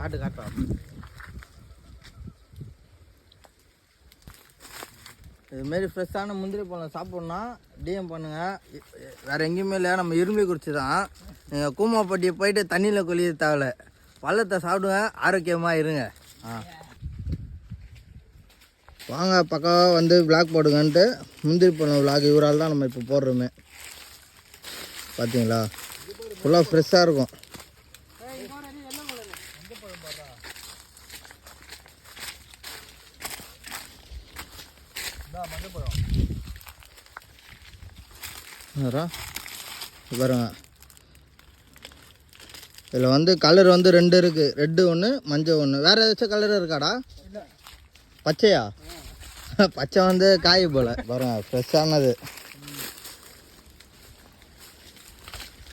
காட்டுறோம். இதுமாரி ஃப்ரெஷ்ஷான முந்திரி பழம் சாப்பிட்ணுன்னா டிஎம் பண்ணுங்கள். வேறு எங்கேயுமே இல்லை, நம்ம இரும்பி குறிச்சி தான். நீங்கள் கூமாப்பட்டியை போயிட்டு தண்ணியில் கொளிய தேவை, பழத்தை சாப்பிடுங்க, ஆரோக்கியமாக இருங்க. வாங்க பக்காவாக வந்து விளாக் போடுங்கன்ட்டு முந்திரி பழம் விளாக் இவரால் தான் நம்ம இப்போ போடுறோமே. பார்த்தீங்களா, ஃபுல்லாக ஃப்ரெஷ்ஷாக இருக்கும். பாருங்க, இதில் வந்து கலர் வந்து 2 இருக்குது. ரெட்டு ஒன்று, மஞ்சள் ஒன்று. வேறு ஏதாச்சும் கலர் இருக்காடா? பச்சையா? பச்சை வந்து காய் போல். பாருங்க, ஃப்ரெஷ்ஷானது.